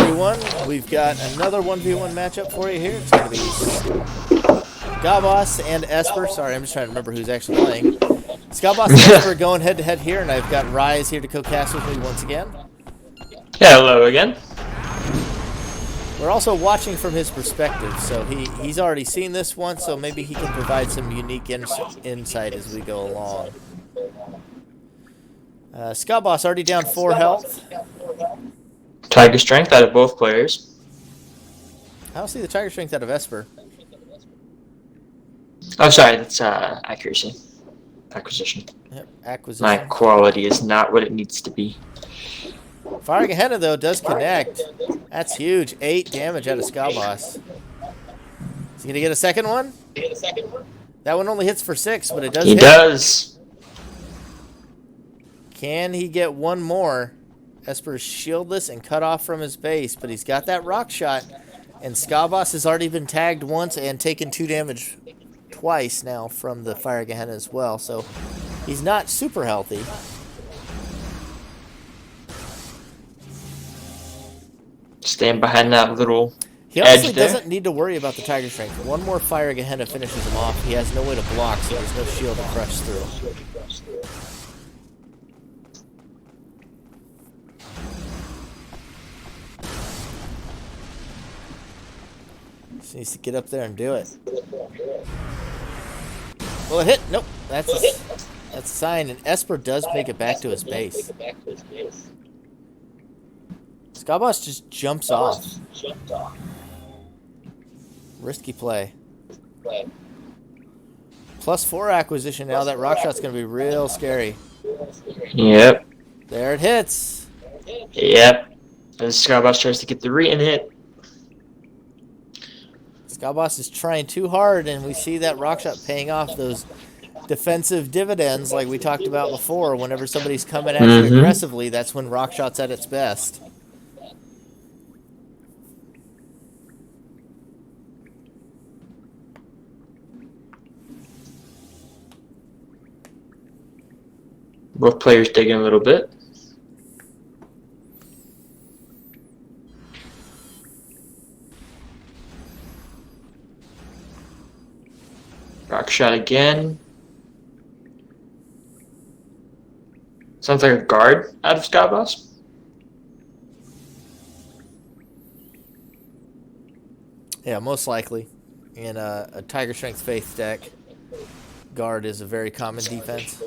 everyone. We've got another 1v1 matchup for you here. It's going to be Skabos and Esper. Sorry, I'm just trying to remember who's actually playing. Skabos and Esper going head-to-head here, and I've got Ryze here to co-cast with me once again. Hello again. We're also watching from his perspective, so he's already seen this one, so maybe he can provide some unique insight as we go along. Skabos already down 4 health. Tiger strength out of both players. I don't see the Tiger strength out of Esper. Oh, sorry, that's accuracy. Acquisition. Yep, acquisition. My quality is not what it needs to be. Firing ahead though does connect. That's huge. 8 damage out of Skabos. Is he gonna get a second one? That one only hits for 6, but it does hit. He does. Can he get one more? Esper's shieldless and cut off from his base, but he's got that rock shot. And Skabos has already been tagged once and taken 2 damage twice now from the Fire Gehenna as well. So he's not super healthy. Stand behind that little He edge honestly there. doesn't need to worry about the Tiger Strength. One more Fire Gehenna finishes him off. He has no way to block, so there's no shield to crush through. Just needs to get up there and do it. Well, it hit. Nope. That's a sign. And Esper does make it back to his base. Skabos just jumps off. Risky play. +4 acquisition now. That rock shot's going to be real scary. Yep. There it hits. Yep. As Skabos tries to get the re-in hit. Skabos is trying too hard, and we see that rock shot paying off those defensive dividends like we talked about before. Whenever somebody's coming at you aggressively, that's when rock shot's at its best. Both players digging a little bit. Rock shot again. Sounds like a guard out of Skabos. Yeah, most likely. In a Tiger Strength Faith deck, guard is a very common defense.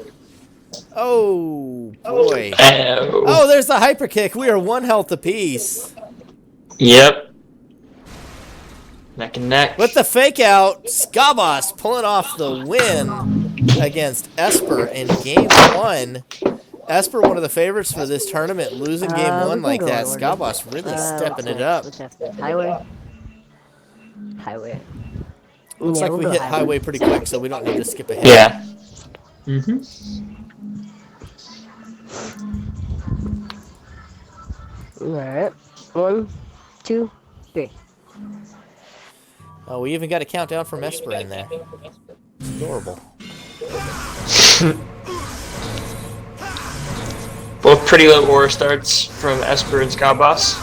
Oh, boy. Oh, there's the hyper kick. We are 1 health apiece. Yep. Neck and neck. With the fake out, Skabos pulling off the win against Esper in game 1. Esper, one of the favorites for this tournament, losing game 1 like that. Skabos really stepping it up. Highway. Looks like we hit highway pretty quick, so we don't need to skip ahead. Yeah. Alright. 1, 2, 3. Oh, we even got a countdown from Esper in there. It's adorable. Both pretty low aura starts from Esper and Skabos.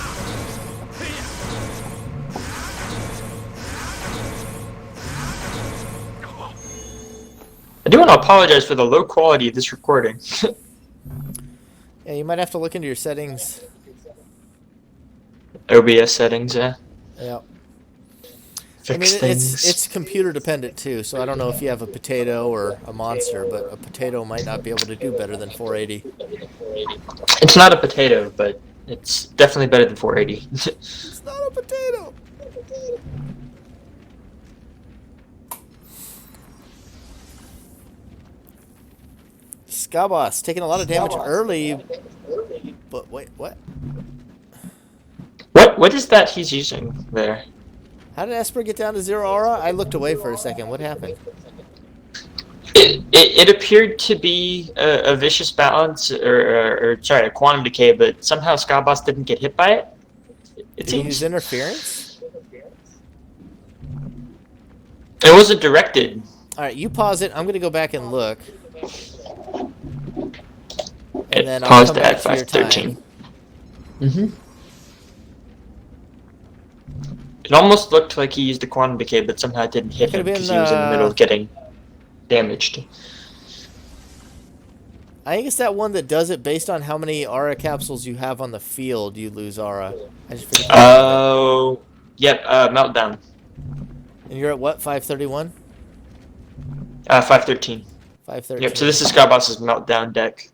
I do want to apologize for the low quality of this recording. Yeah, you might have to look into your settings. OBS settings, yeah. Yeah. Fix things. It's computer dependent too, so I don't know if you have a potato or a monster, but a potato might not be able to do better than 480. It's not a potato, but it's definitely better than 480. It's not a potato. Skabos taking a lot of damage early, but wait, what? What is that he's using there? How did Esper get down to 0 aura? I looked away for a second. What happened? It appeared to be a vicious balance, or sorry, a quantum decay, but somehow Skabos didn't get hit by it. Did he use interference? It wasn't directed. All right, you pause it. I'm going to go back and look. And then I'll paused come back at to your time. 5:13. It almost looked like he used a quantum decay, but somehow it didn't hit That him could've because been, he was in the middle of getting damaged. I think it's that one that does it based on how many aura capsules you have on the field. You lose aura. I just forget the name of it. Oh, yep. Meltdown. And you're at what? 531. 513. 513. Yep. So this is Skyboss's Meltdown deck.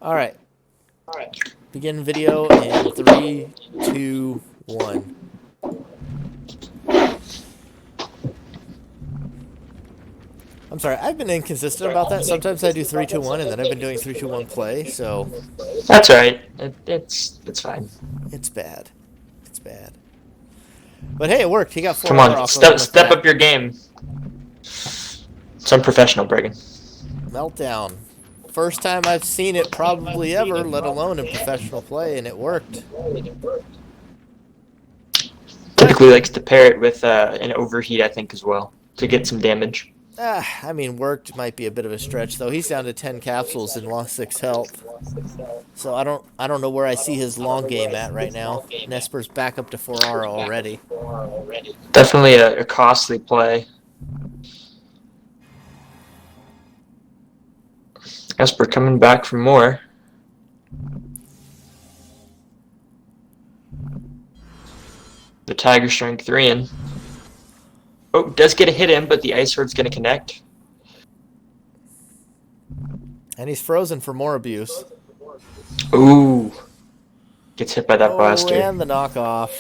All right. Begin video in 3, 2, 1. I'm sorry, I've been inconsistent about that. Sometimes I do 3, 2, 1, and then I've been doing 3, 2, 1 play, so That's all right. It's fine. it's bad. It's bad. But hey, it worked. He got 4 Come aura on, off of him with step that. up your game. Some professional, Bregan. Meltdown. First time I've seen it probably ever, let alone in professional play, and it worked. Typically likes to pair it with an overheat, I think, as well, to get some damage. I mean, worked might be a bit of a stretch, though. He's down to 10 capsules and lost 6 health. So I don't know where I see his long game at right now. Nesper's back up to 4 aura already. Definitely a costly play. Esper coming back for more. The Tiger Strength 3 in. Oh, does get a hit in, but the Ice Sword's going to connect. And he's frozen for more abuse. Ooh. Gets hit by that blaster. And the knockoff.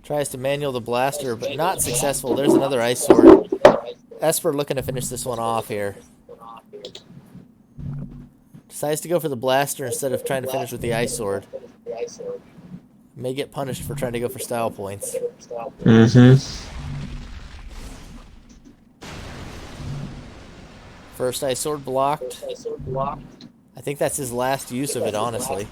Tries to manual the blaster, but not successful. There's another Ice Sword. Esper looking to finish this one off here. Decides to go for the blaster instead of trying to finish with the Ice Sword. May get punished for trying to go for style points. First Ice Sword blocked. I think that's his last use of it, honestly.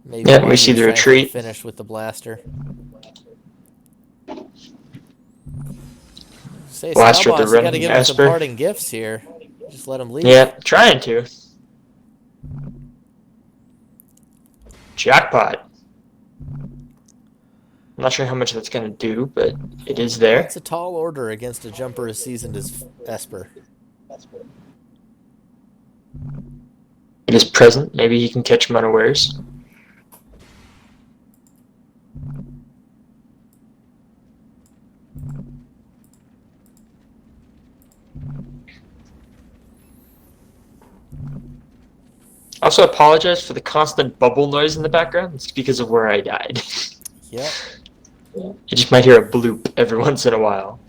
Maybe Yeah, we see the retreat. Finish with the blaster. Say, Blaster at the Boss, you gotta running give him some Esper. parting gifts here. Just let him leave. Yeah, trying to. Jackpot. I'm not sure how much that's going to do, but it is there. It's a tall order against a jumper as seasoned as Esper. It is present. Maybe he can catch him unawares. Also apologize for the constant bubble noise in the background. It's because of where I died. Yep. You just might hear a bloop every once in a while.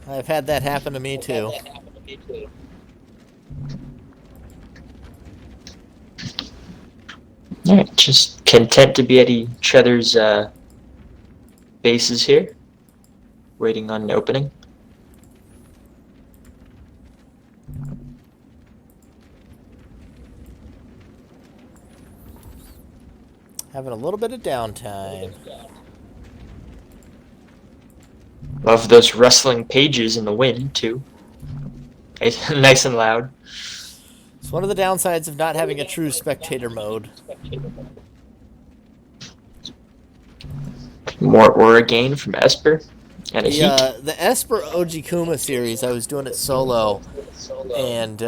I've had that happen to me too. Alright, just content to be at each other's bases here. Waiting on an opening. Having a little bit of downtime. Love those rustling pages in the wind, too. Nice and loud. It's one of the downsides of not having a true spectator mode. More aura gain from Esper. And a heat. The Esper OG Kuma series, I was doing it solo, and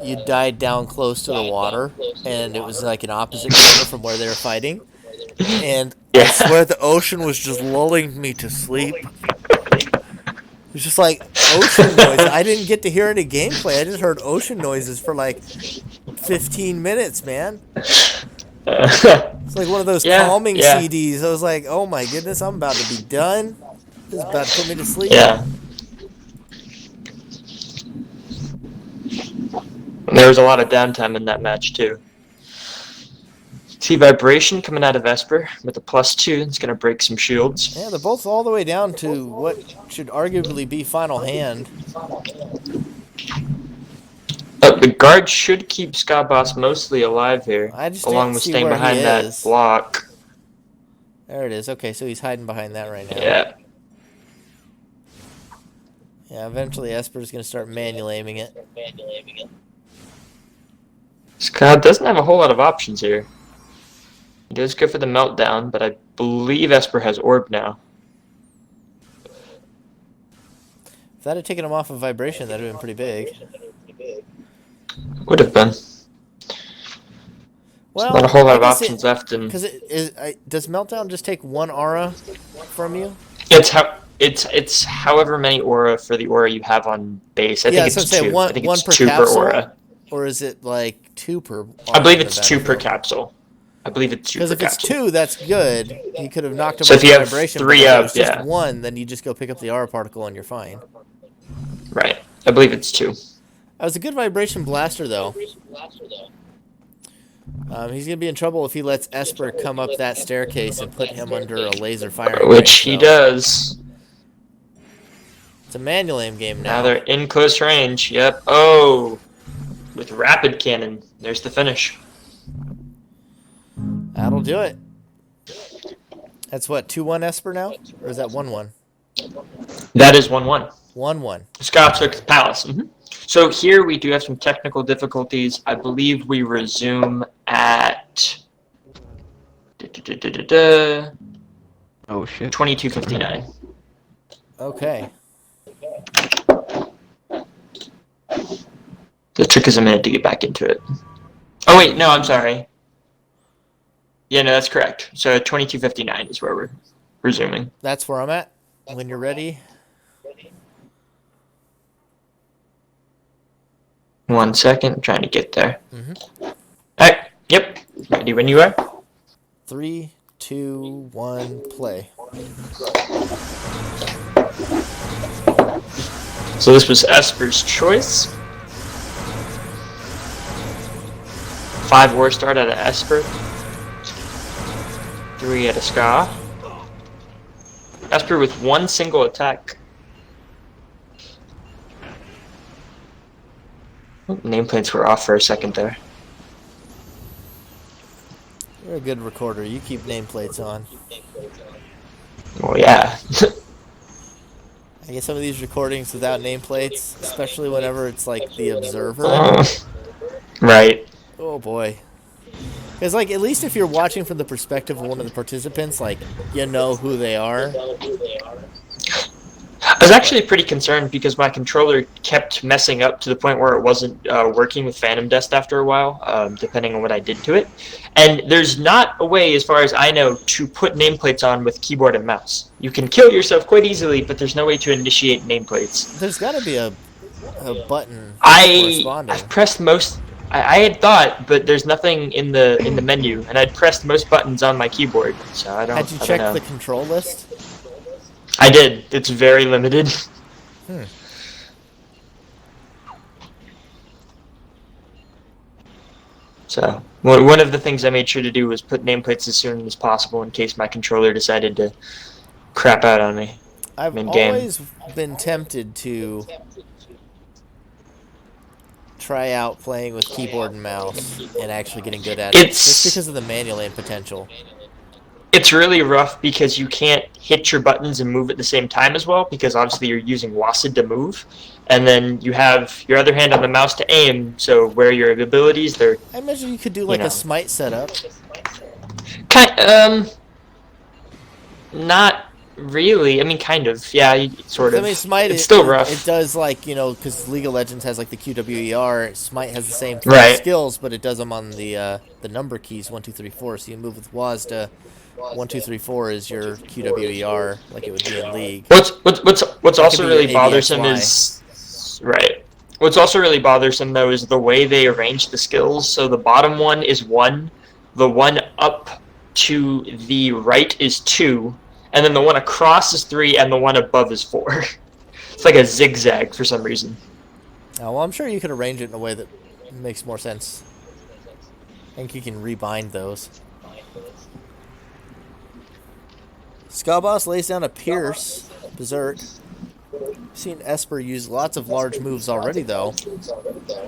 you died down close to the water, and it was like an opposite corner from where they were fighting. And I swear the ocean was just lulling me to sleep. It was just like ocean noise. I didn't get to hear any gameplay. I just heard ocean noises for like 15 minutes, man. It's like one of those calming CDs. I was like, oh my goodness, I'm about to be done. This is about to put me to sleep. Yeah. There was a lot of downtime in that match, too. See Vibration coming out of Esper with a +2. It's going to break some shields. Yeah, they're both all the way down to what should arguably be final hand. The guard should keep Skyboss mostly alive here, I just along can't with see staying where he behind that is. block. There it is. Okay, so he's hiding behind that right now. Yeah. Yeah, eventually Esper's going to start manual aiming it. Scott doesn't have a whole lot of options here. He does go for the meltdown, but I believe Esper has orb now. If that had taken him off of vibration, that would have been pretty big. Would have been. Well, Not a whole lot of I guess options left. And because does meltdown just take one aura from you? it's however many aura for the aura you have on base. I think it's so two. I think one it's per two capsule, per aura. or is it like 2 per? Aura I believe in it's the 2 per battlefield? capsule. I believe it's 2 per Because if it's capsule. 2, that's good. You could have knocked him So off if you have vibration. 3 but if up, it was just yeah. 1, then you just go pick up the aura particle and you're fine. Right. I believe it's 2. That was a good vibration blaster, though. He's going to be in trouble if he lets Esper come up that staircase and put him under a laser firing Which range, he so. does. It's a manual aim game Now now. they're in close range. Yep. Oh. With rapid cannon. There's the finish. That'll do it. That's what, 2-1 Esper now? Or is that 1-1? That is 1-1. 1-1. Scott took the palace. So here we do have some technical difficulties. I believe we resume at Oh shit. 22:59. Okay. It took us a minute to get back into it. Oh wait, no, I'm sorry. Yeah, no, that's correct. So 22:59 is where we're resuming. That's where I'm at. When you're ready. 1 second, I'm trying to get there. Mhm. Alright, yep. Ready when you are. 3, 2, 1, play. So this was Esper's choice. 5 war start out of Esper. 3 out of Ska. Esper with 1 single attack. Oh, nameplates were off for a second there. You're a good recorder. You keep nameplates on. Well, yeah. I get some of these recordings without nameplates, especially whenever it's like the observer. Right. Oh boy. Because like at least if you're watching from the perspective of one of the participants, like you know who they are. I was actually pretty concerned because my controller kept messing up to the point where it wasn't working with Phantom Dust after a while, depending on what I did to it. And there's not a way, as far as I know, to put nameplates on with keyboard and mouse. You can kill yourself quite easily, but there's no way to initiate nameplates. There's got to be a button corresponding. I've pressed most. I had thought, but there's nothing in the menu, and I'd pressed most buttons on my keyboard, so I don't. Had you I don't checked know. the control list? I did. It's very limited. So one of the things I made sure to do was put nameplates as soon as possible in case my controller decided to crap out on me. I've in-game. always been tempted to try out playing with keyboard and mouse and actually getting good at it, just because of the manual aim potential. It's really rough because you can't hit your buttons and move at the same time as well, because obviously you're using WASD to move, and then you have your other hand on the mouse to aim, so where your abilities, they're... I imagine you could do like a smite setup. Not really. I mean, kind of. Yeah, sort of. I mean, Smite, it's still rough. It does, like, you know, because League of Legends has, like, the QWER. Smite has the same skills, but it does them on the number keys, 1, 2, 3, 4. So you move with WASD. 1, 2, 3, 4 is your QWER, like it would be in League. What's also really bothersome is... Right. What's also really bothersome, though, is the way they arrange the skills. So the bottom one is 1, the one up to the right is 2, and then the one across is 3, and the one above is 4. It's like a zigzag for some reason. Oh, well, I'm sure you could arrange it in a way that makes more sense. I think you can rebind those. Skaboss lays down a Pierce, Berserk. I've seen Esper use lots of large moves already, though.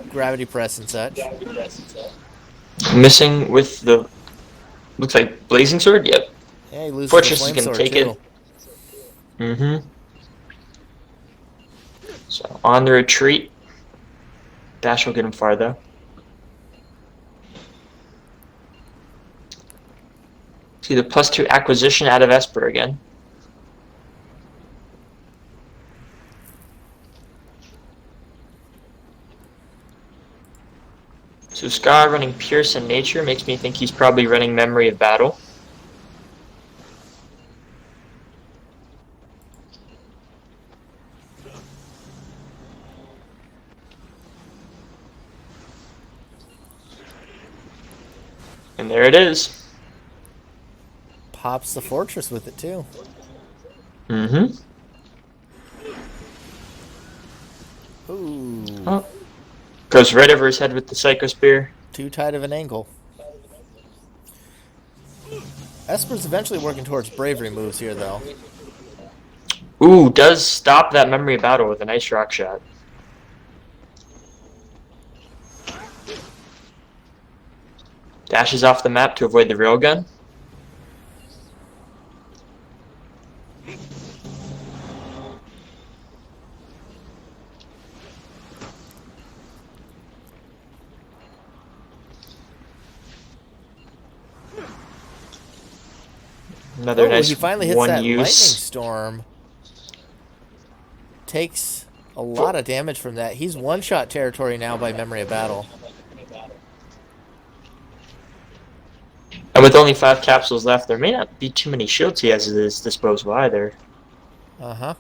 Gravity Press and such. Missing with the... Looks like Blazing Sword? Yep. Yeah, he loses Fortress the is flame gonna sword take too. it. Mm-hmm. So on the retreat. Dash will get him far though. See the +2 acquisition out of Esper again. So Ska running Pierce and Nature makes me think he's probably running Memory of Battle. And there it is. Pops the fortress with it too. Mm-hmm. Ooh. Oh. Goes right over his head with the Psycho Spear. Too tight of an angle. Esper's eventually working towards bravery moves here, though. Ooh, does stop that Memory of Battle with a nice rock shot. Dashes off the map to avoid the railgun. Another nice he finally hits one that lightning use. storm. Takes a lot of damage from that. He's one-shot territory now by Memory of Battle. And with only 5 capsules left, there may not be too many shields he has at his disposal either. Uh-huh.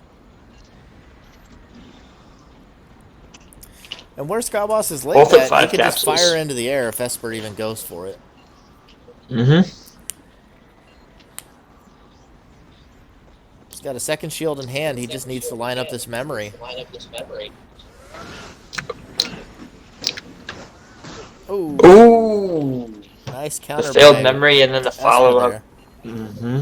And where Skyboss is laid Both at at, he 5 can just capsules. fire into the air if Esper even goes for it. Mm-hmm. He's got a second shield in hand. He just needs to line up this memory. Ooh. Ooh! Nice The counter failed by memory and then the Esper follow-up. there. Mm-hmm.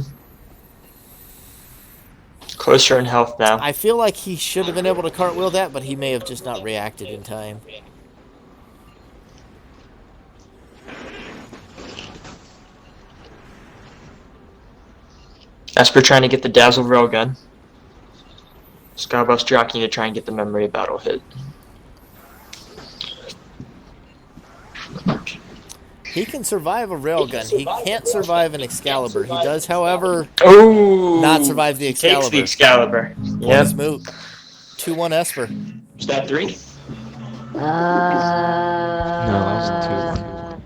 Closer in health now. I feel like he should have been able to cartwheel that, but he may have just not reacted in time. Esper trying to get the Dazzle Railgun. Skyboss jockeying to try and get the Memory of Battle hit. He can survive a railgun. He can't survive an Excalibur. He does, however, Ooh! not survive the He takes Excalibur. the Excalibur. Point Yep. is moot. 2-1 Esper. Is that 3? No, that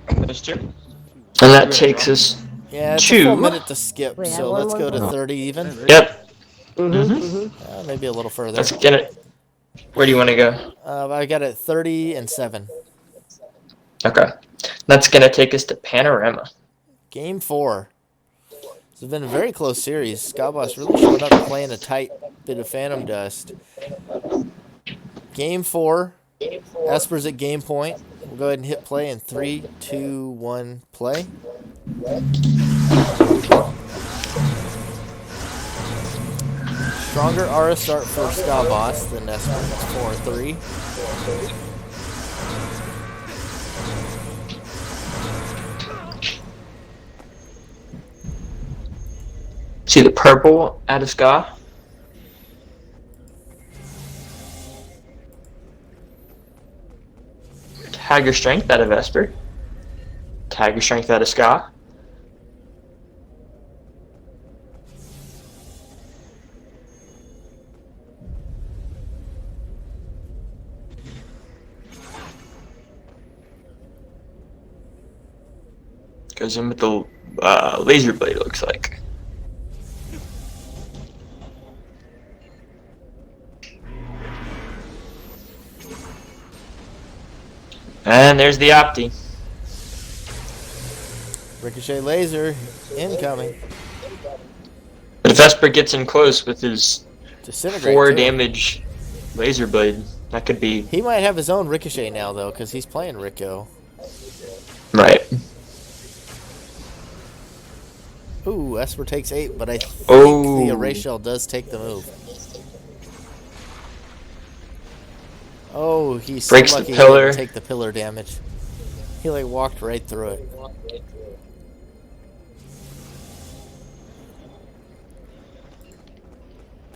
was 2. That's 2. And that takes us... Yeah, it's a 2. full minute to skip, Wait, so one let's more go to goal? 30 even. Yep. Mm-hmm. Maybe a little further. Let's get it. Where do you want to go? I got it 30 and 7. Okay. That's going to take us to Panorama. Game 4. This has been a very close series. Skyboss really showed up playing a tight bit of Phantom Dust. Game 4. Esper's at game point. We'll go ahead and hit play in 3, 2, 1, play. Stronger aura start for Skyboss than Esper. It's 4-3. See the purple out of Ska? Tiger Strength out of Esper. Tiger Strength out of Ska. Goes in with the laser blade, it looks like. And there's the Opti. Ricochet laser incoming. But if Esper gets in close with his Disintegrate 4 too. damage laser blade, that could be He might have his own Ricochet now, though, because he's playing Rico. right. Ooh, Esper takes 8, but I think Oh. the Array Shell does take the move. Oh, he's so Breaks the lucky he pillar. didn't take the pillar damage. He, like, walked right through it.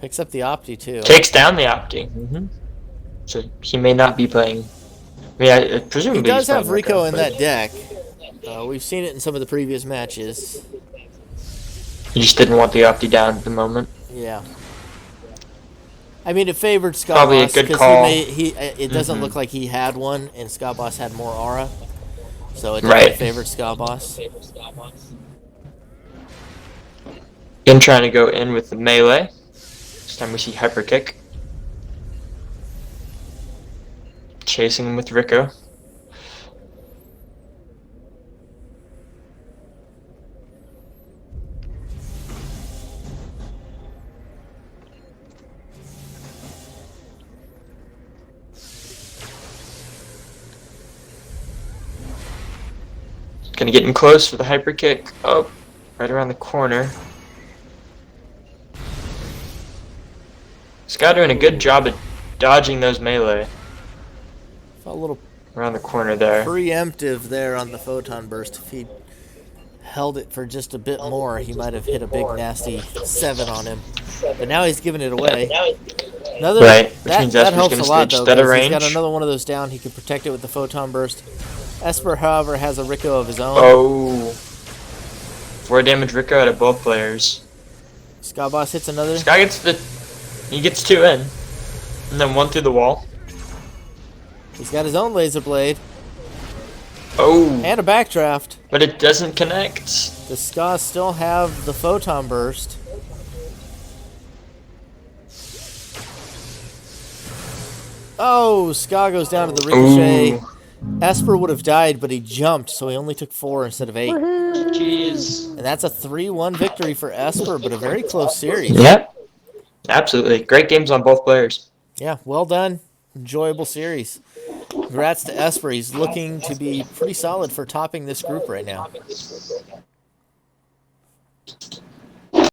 Picks up the Opti, too. Takes down the Opti. So he may not be playing. I mean, presumably He does he's have playing Rico in but that deck. We've seen it in some of the previous matches. He just didn't want the Opti down at the moment. Yeah. I mean, it favored Ska Probably a Boss good because call. it doesn't look like he had one, and Ska Boss had more aura. So it Right. definitely favored Ska Boss. Again, trying to go in with the melee. This time we see Hyper Kick. Chasing him with Rico. Gonna get him close for the hyper kick. Oh, right around the corner. Scott doing a good job of dodging those melee. Felt a little Around the corner there. preemptive there on the Photon Burst. If he held it for just a bit more, he might have hit a big nasty 7 on him. But now he's giving it away. Another, Right, which that, means that Esper's helps gonna a lot, stage though, that because he's range. got another one of those down. He can protect it with the Photon Burst. Esper, however, has a Rico of his own. Oh. 4 damage Rico out of both players. Ska Boss hits another. Sky he gets 2 in. And then 1 through the wall. He's got his own laser blade Oh. and a backdraft. But it doesn't connect. Does Ska still have the Photon Burst? Oh, Ska goes down to the ricochet. Ooh. Esper would have died, but he jumped, so he only took 4 instead of 8. Jeez. And that's a 3-1 victory for Esper, but a very close series. Yep. Absolutely. Great games on both players. Yeah, well done. Enjoyable series. Congrats to Esper. He's looking to be pretty solid for topping this group right now.